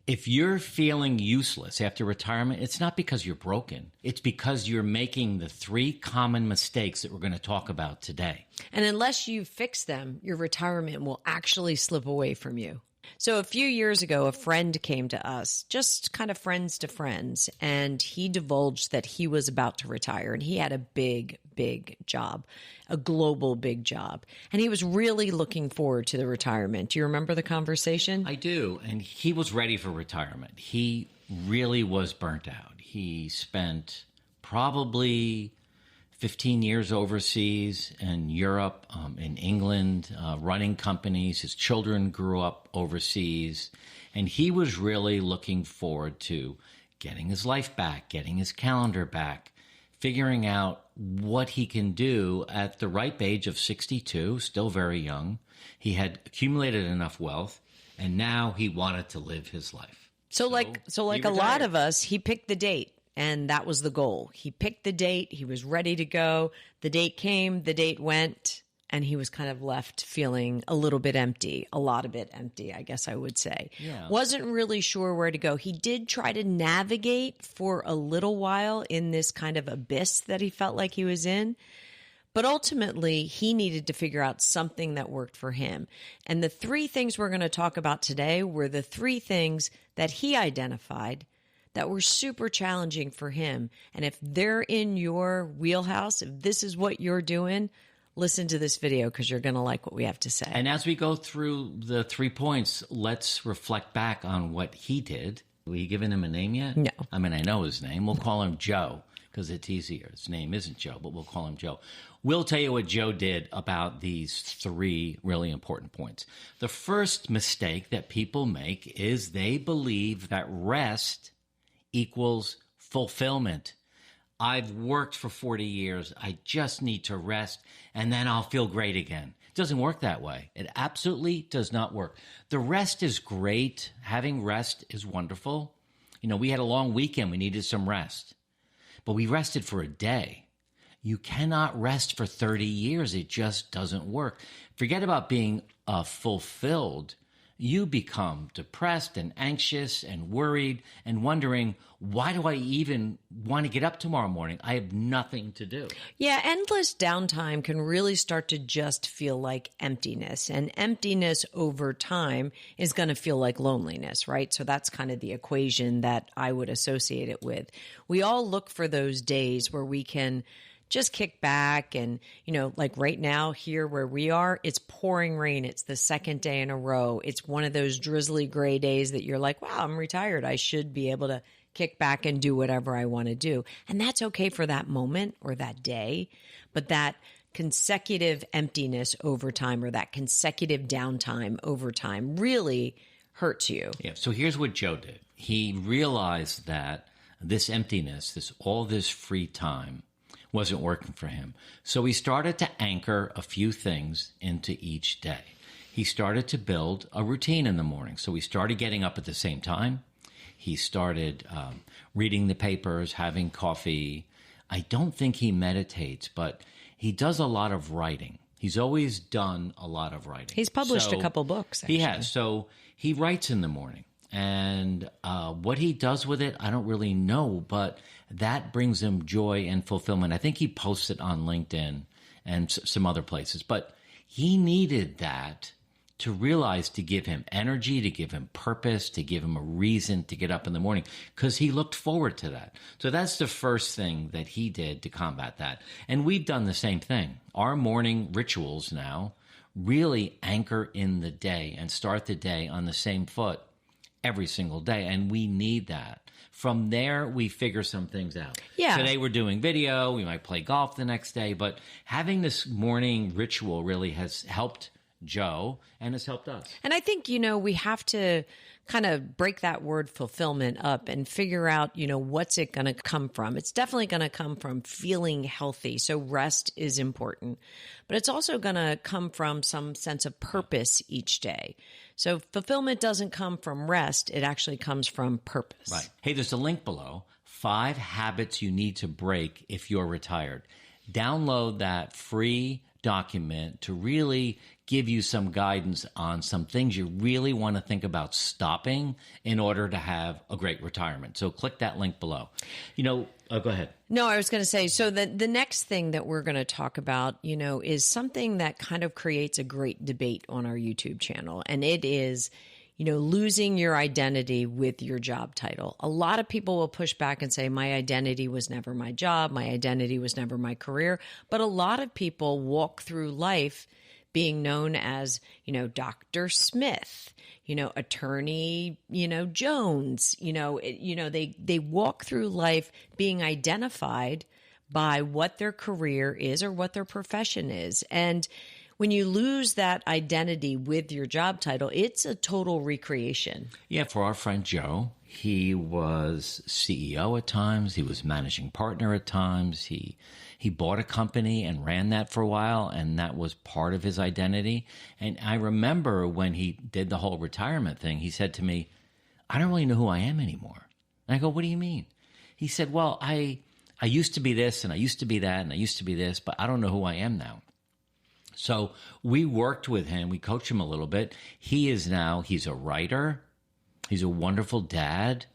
If you're feeling useless after retirement, it's not because you're broken. It's because you're making the 3 common mistakes that we're going to talk about today. And unless you fix them, your retirement will actually slip away from you. So a few years ago, a friend came to us, just kind of friends to friends, and he divulged that he was about to retire, and he had a big, big job, a global big job, and he was really looking forward to the retirement. Do you remember the conversation? I do, and he was ready for retirement. He really was burnt out. He spent probably 15 years overseas in Europe, in England, running companies. His children grew up overseas. And he was really looking forward to getting his life back, getting his calendar back, figuring out what he can do at the ripe age of 62, still very young. He had accumulated enough wealth, and now he wanted to live his life. So like a lot of us, he picked the date. And that was the goal. He picked the date. He was ready to go. The date came, the date went, and he was kind of left feeling a little bit empty, a lot of it empty, I guess I would say. Yeah. Wasn't really sure where to go. He did try to navigate for a little while in this kind of abyss that he felt like he was in. But ultimately, he needed to figure out something that worked for him. And the 3 things we're going to talk about today were the 3 things that he identified that were super challenging for him. And if they're in your wheelhouse, if this is what you're doing, listen to this video because you're going to like what we have to say. And as we go through the 3 points, let's reflect back on what he did. Have you given him a name yet? No. I mean, I know his name. We'll call him Joe because it's easier. His name isn't Joe, but we'll call him Joe. We'll tell you what Joe did about these 3 really important points. The first mistake that people make is they believe that rest equals fulfillment. I've worked for 40 years. I just need to rest and then I'll feel great again. It doesn't work that way. It absolutely does not work. The rest is great. Having rest is wonderful. You know, we had a long weekend. We needed some rest, but we rested for a day. You cannot rest for 30 years. It just doesn't work. Forget about being fulfilled. You become depressed and anxious and worried and wondering, why do I even want to get up tomorrow morning? I have nothing to do. Yeah, endless downtime can really start to just feel like emptiness. And emptiness over time is going to feel like loneliness, right? So that's kind of the equation that I would associate it with. We all look for those days where we can just kick back and, you know, like right now here where we are, it's pouring rain. It's the 2nd day in a row. It's one of those drizzly gray days that you're like, wow, I'm retired. I should be able to kick back and do whatever I want to do. And that's okay for that moment or that day. But that consecutive emptiness over time or that consecutive downtime over time really hurts you. Yeah. So here's what Joe did. He realized that this emptiness, all this free time wasn't working for him. So he started to anchor a few things into each day. He started to build a routine in the morning. So he started getting up at the same time. He started reading the papers, having coffee. I don't think he meditates, but he does a lot of writing. He's always done a lot of writing. He's published a couple books, actually. He has. So he writes in the morning. And what he does with it, I don't really know, but that brings him joy and fulfillment. I think he posts it on LinkedIn and some other places. But he needed that to realize to give him energy, to give him purpose, to give him a reason to get up in the morning, because he looked forward to that. So that's the first thing that he did to combat that. And we've done the same thing. Our morning rituals now really anchor in the day and start the day on the same foot every single day, and we need that. From there, we figure some things out. Yeah. Today we're doing video. We might play golf the next day, but having this morning ritual really has helped Joe and has helped us. And I think, you know, we have to kind of break that word fulfillment up and figure out, you know, what's it going to come from? It's definitely going to come from feeling healthy. So rest is important, but it's also going to come from some sense of purpose each day. So fulfillment doesn't come from rest. It actually comes from purpose. Right. Hey, there's a link below. 5 habits you need to break if you're retired. Download that free document to really give you some guidance on some things you really want to think about stopping in order to have a great retirement. So click that link below. Go ahead. No, I was going to say, so the next thing that we're going to talk about, is something that kind of creates a great debate on our YouTube channel. And it is, losing your identity with your job title. A lot of people will push back and say, my identity was never my job. My identity was never my career. But a lot of people walk through life being known as, Dr. Smith, attorney, Jones, they walk through life being identified by what their career is or what their profession is. And when you lose that identity with your job title, it's a total recreation. Yeah, for our friend Joe, he was CEO at times. He was managing partner at times. He bought a company and ran that for a while, and that was part of his identity. And I remember when he did the whole retirement thing, he said to me, I don't really know who I am anymore. And I go, what do you mean? He said, well, I used to be this, and I used to be that, and I used to be this, but I don't know who I am now. So we worked with him. We coached him a little bit. He's a writer. He's a wonderful dad.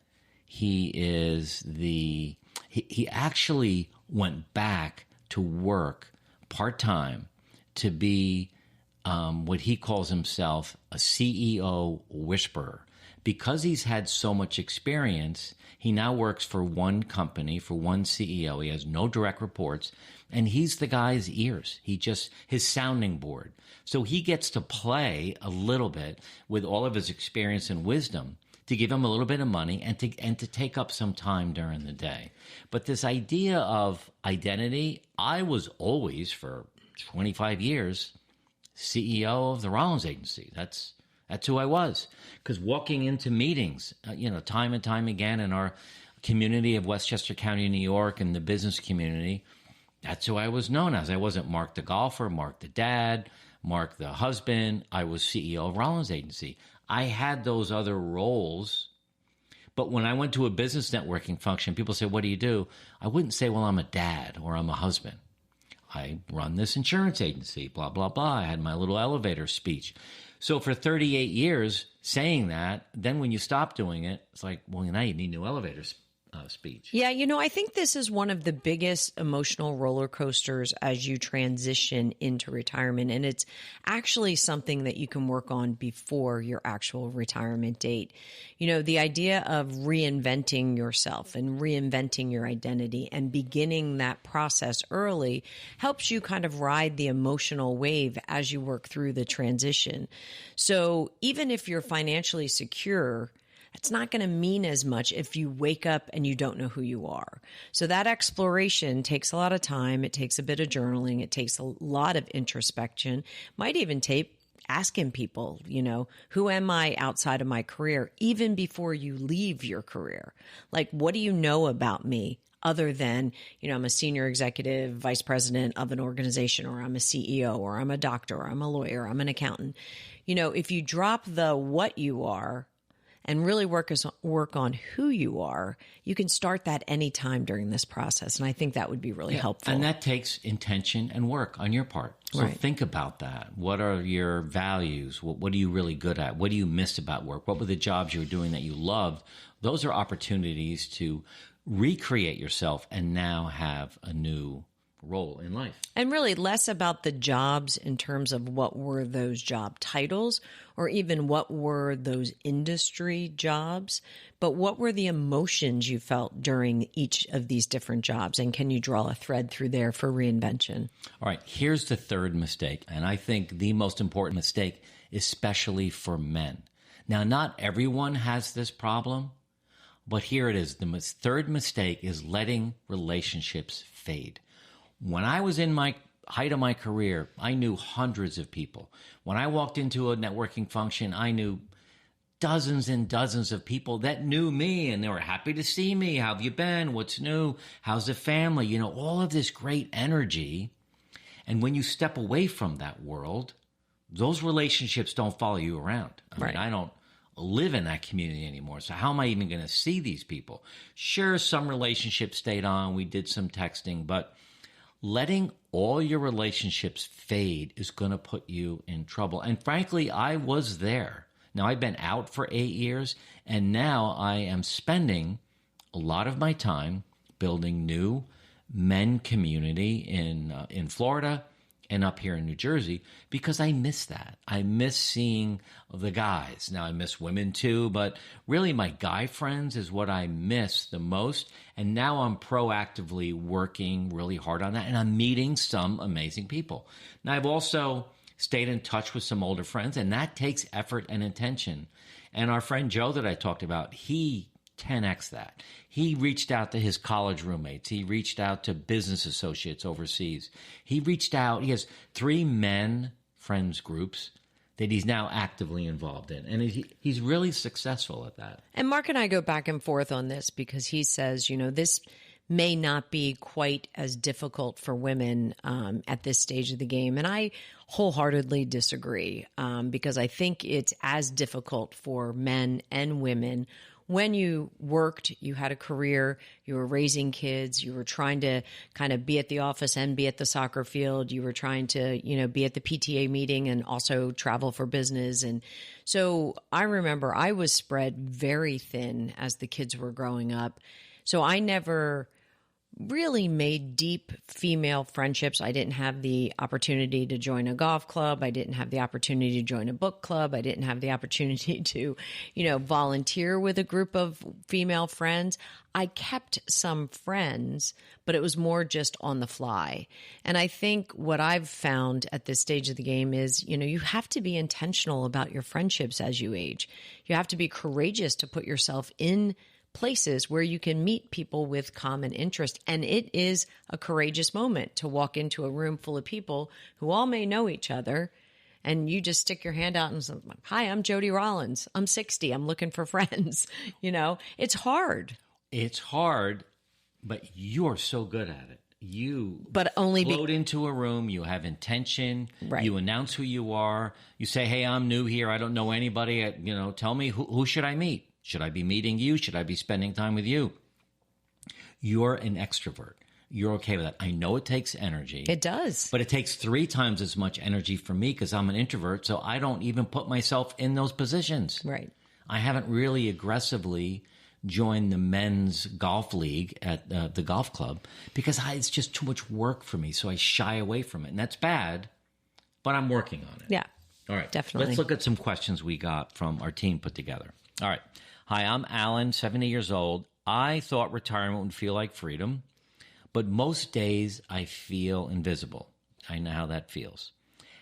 He actually went back to work part-time to be what he calls himself a CEO whisperer. Because he's had so much experience, he now works for one company, for one CEO. He has no direct reports, and he's the guy's ears. His sounding board. So he gets to play a little bit with all of his experience and wisdom to give him a little bit of money and to take up some time during the day. But this idea of identity, I was always, for 25 years, CEO of the Rollins Agency. That's who I was. Because walking into meetings, time and time again in our community of Westchester County, New York, and the business community, that's who I was known as. I wasn't Mark the golfer, Mark the dad, Mark the husband. I was CEO of Rollins Agency. I had those other roles. But when I went to a business networking function, people say, what do you do? I wouldn't say, well, I'm a dad or I'm a husband. I run this insurance agency, blah, blah, blah. I had my little elevator speech. So for 38 years saying that, then when you stop doing it, it's like, well, now you need new elevator speech. Yeah, I think this is one of the biggest emotional roller coasters as you transition into retirement. And it's actually something that you can work on before your actual retirement date. The idea of reinventing yourself and reinventing your identity and beginning that process early helps you kind of ride the emotional wave as you work through the transition. So even if you're financially secure, it's not going to mean as much if you wake up and you don't know who you are. So that exploration takes a lot of time. It takes a bit of journaling. It takes a lot of introspection. Might even take asking people, who am I outside of my career, even before you leave your career? Like, what do you know about me? Other than, I'm a senior executive vice president of an organization, or I'm a CEO, or I'm a doctor, or I'm a lawyer, I'm an accountant. If you drop the what you are and really work on who you are, you can start that anytime during this process. And I think that would be really helpful. And that takes intention and work on your part. So think about that. What are your values? What are you really good at? What do you miss about work? What were the jobs you were doing that you loved? Those are opportunities to recreate yourself and now have a new role in life. And really less about the jobs in terms of what were those job titles or even what were those industry jobs, but what were the emotions you felt during each of these different jobs? And can you draw a thread through there for reinvention? All right, here's the third mistake. And I think the most important mistake, especially for men. Now, not everyone has this problem, but here it is. The third mistake is letting relationships fade. When I was in my height of my career, I knew hundreds of people. When I walked into a networking function, I knew dozens and dozens of people that knew me, and they were happy to see me. How have you been? What's new? How's the family? All of this great energy. And when you step away from that world, those relationships don't follow you around. I mean, I don't live in that community anymore. So how am I even going to see these people? Sure, some relationships stayed on. We did some texting, but letting all your relationships fade is going to put you in trouble. And frankly, I was there. Now, I've been out for 8 years, and now I am spending a lot of my time building new men community in Florida and up here in New Jersey, because I miss that. I miss seeing the guys. Now, I miss women too, but really my guy friends is what I miss the most. And now I'm proactively working really hard on that, and I'm meeting some amazing people. Now, I've also stayed in touch with some older friends, and that takes effort and intention. And our friend Joe that I talked about, he 10x that. He reached out to his college roommates. He reached out to business associates overseas. He has 3 men friends groups that he's now actively involved in. And he's really successful at that. And Mark and I go back and forth on this because he says, this may not be quite as difficult for women at this stage of the game. And I wholeheartedly disagree because I think it's as difficult for men and women. When you worked, you had a career, you were raising kids, you were trying to kind of be at the office and be at the soccer field, you were trying to, be at the PTA meeting and also travel for business. And so I remember I was spread very thin as the kids were growing up. So I never really made deep female friendships. I didn't have the opportunity to join a golf club. I didn't have the opportunity to join a book club. I didn't have the opportunity to, volunteer with a group of female friends. I kept some friends, but it was more just on the fly. And I think what I've found at this stage of the game is, you have to be intentional about your friendships as you age. You have to be courageous to put yourself in places where you can meet people with common interest. And it is a courageous moment to walk into a room full of people who all may know each other, and you just stick your hand out and say, "Hi, I'm Jody Rollins. I'm 60. I'm looking for friends." It's hard. It's hard, but you're so good at it. You float into a room, you have intention, right. You announce who you are, you say, "Hey, I'm new here, I don't know anybody, tell me who should I meet? Should I be meeting you? Should I be spending time with you?" You're an extrovert. You're okay with that. I know it takes energy. It does. But it takes 3 times as much energy for me because I'm an introvert, so I don't even put myself in those positions. Right. I haven't really aggressively joined the men's golf league at the golf club because it's just too much work for me, so I shy away from it. And that's bad, but I'm working on it. Yeah. All right. Definitely. Let's look at some questions we got from our team put together. All right. Hi, I'm Alan, 70 years old. I thought retirement would feel like freedom, but most days I feel invisible. I know how that feels.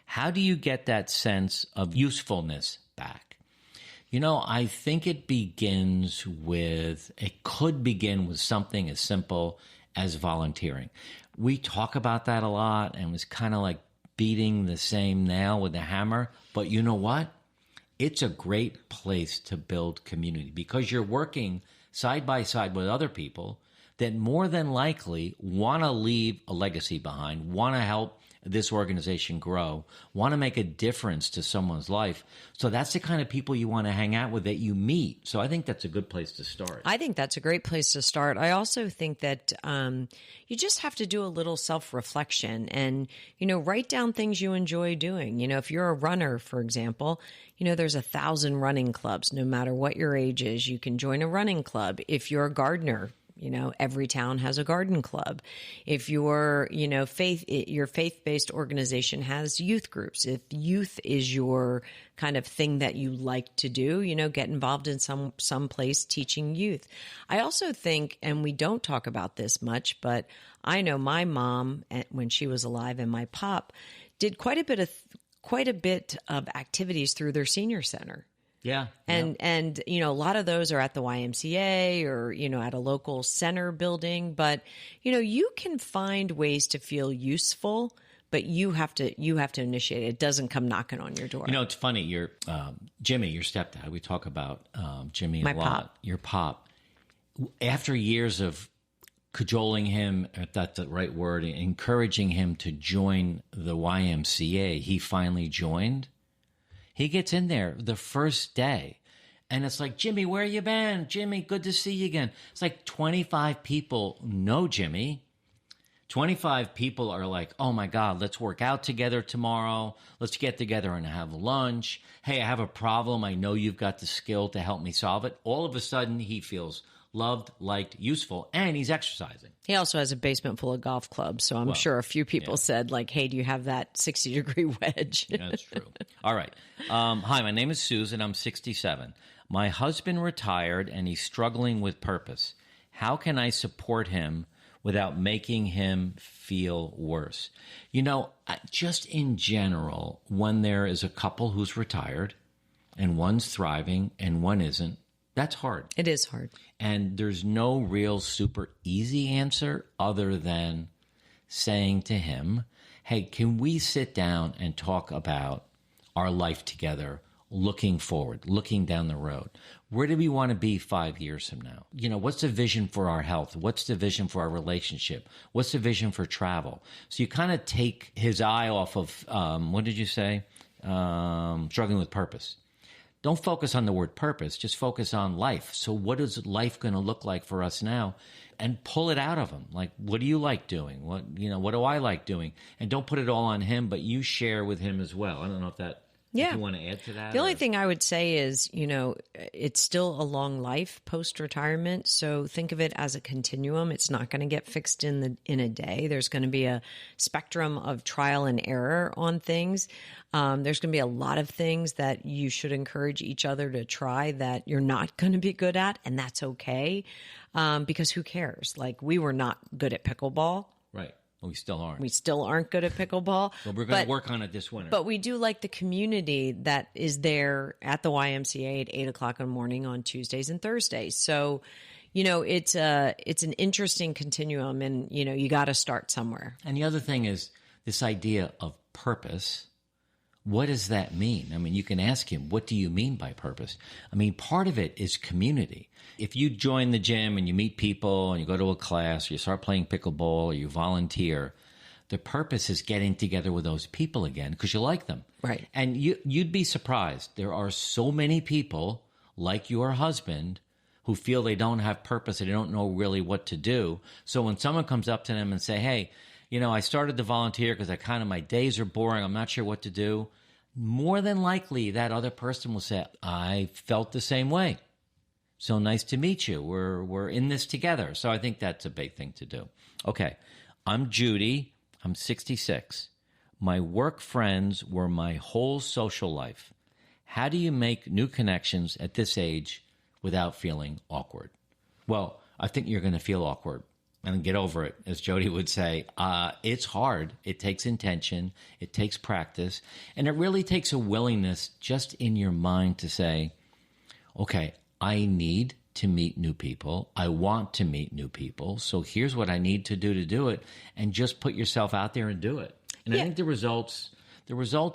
How do you get that sense of usefulness back? I think it could begin with something as simple as volunteering. We talk about that a lot, and it's kind of like beating the same nail with a hammer, but you know what? It's a great place to build community because you're working side by side with other people that more than likely want to leave a legacy behind, want to help this organization grow, want to make a difference to someone's life. So that's the kind of people you want to hang out with that you meet. So I think that's a good place to start. I think that's a great place to start. I also think that you just have to do a little self-reflection and, write down things you enjoy doing. If you're a runner, for example, there's 1,000 running clubs. No matter what your age is, you can join a running club. If you're a gardener, every town has a garden club. If your faith-based organization has youth groups. If youth is your kind of thing that you like to do, get involved in some place teaching youth. I also think, and we don't talk about this much, but I know my mom, when she was alive, and my pop did quite a bit of activities through their senior center. Yeah. And a lot of those are at the YMCA or, at a local center building. But, you can find ways to feel useful, but you have to initiate it. It doesn't come knocking on your door. It's funny. Your Jimmy, your stepdad, we talk about Jimmy a lot. Pop. Your pop. After years of cajoling him, if that's the right word, encouraging him to join the YMCA, he finally joined. He gets in there the first day, and it's like, "Jimmy, where you been? Jimmy, good to see you again." It's like 25 people know Jimmy. 25 people are like, oh my God, let's work out together tomorrow. Let's get together and have lunch. Hey, I have a problem. I know you've got the skill to help me solve it. All of a sudden, he feels loved, liked, useful, and he's exercising. He also has a basement full of golf clubs. So I'm sure a few people said, like, hey, do you have that 60-degree wedge? That's true. All right. Hi, my name is Susan. I'm 67. My husband retired, and he's struggling with purpose. How can I support him without making him feel worse? You know, just in general, when there is a couple who's retired and one's thriving and one isn't, that's hard. It is hard. And there's no real super easy answer other than saying to him, hey, can we sit down and talk about our life together, looking forward, looking down the road? Where do we want to be 5 years from now? You know, what's the vision for our health? What's the vision for our relationship? What's the vision for travel? So you kind of take his eye off of, what did you say? Struggling with purpose. Don't focus on the word purpose. Just focus on life. So what is life going to look like for us now? And pull it out of him. Like, what do you like doing? What do I like doing? And don't put it all on him, but you share with him as well. I don't know if that... Yeah. If you want to add to that? The only thing I would say is, you know, it's still a long life post-retirement. So think of it as a continuum. It's not going to get fixed in a day. There's going to be a spectrum of trial and error on things. There's going to be a lot of things that you should encourage each other to try that you're not going to be good at, and that's okay, because who cares? Like, we were not good at pickleball. Right. We still aren't. We still aren't good at pickleball. But we're going to work on it this winter. But we do like the community that is there at the YMCA at 8 o'clock in the morning on Tuesdays and Thursdays. So, you know, it's an interesting continuum, and, you know, you got to start somewhere. And the other thing is this idea of purpose. What does that mean? I mean, you can ask him, what do you mean by purpose? I mean, part of it is community. If you join the gym and you meet people and you go to a class, or you start playing pickleball, or you volunteer, the purpose is getting together with those people again because you like them. Right. And you'd be surprised. There are so many people like your husband who feel they don't have purpose and they don't know really what to do. So when someone comes up to them and say, hey, you know, I started to volunteer because my days are boring. I'm not sure what to do. More than likely, that other person will say, I felt the same way. So nice to meet you. We're in this together. So I think that's a big thing to do. Okay. I'm Judy. I'm 66. My work friends were my whole social life. How do you make new connections at this age without feeling awkward? Well, I think you're going to feel awkward. And get over it, as Jody would say. It's hard. It takes intention. It takes practice. And it really takes a willingness just in your mind to say, okay, I need to meet new people. I want to meet new people. So here's what I need to do it. And just put yourself out there and do it. And I think the results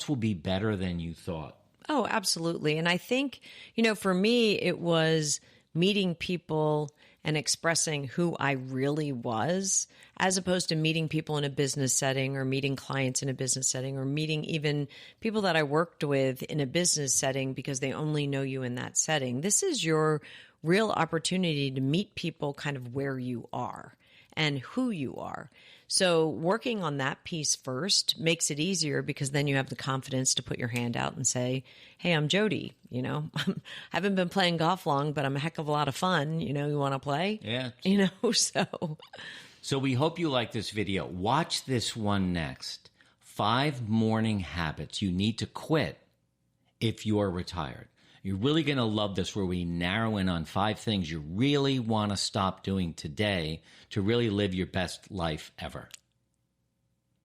will be better than you thought. Oh, absolutely. And I think, you know, for me, it was meeting people and expressing who I really was, as opposed to meeting people in a business setting or meeting clients in a business setting or meeting even people that I worked with in a business setting because they only know you in that setting. This is your real opportunity to meet people kind of where you are and who you are. So working on that piece first makes it easier because then you have the confidence to put your hand out and say, hey, I'm Jody. You know, I haven't been playing golf long, but I'm a heck of a lot of fun. You know, you want to play? Yeah. You know, so. So we hope you like this video. Watch this one next. 5 morning habits you need to quit if you are retired. You're really going to love this, where we narrow in on 5 things you really want to stop doing today to really live your best life ever.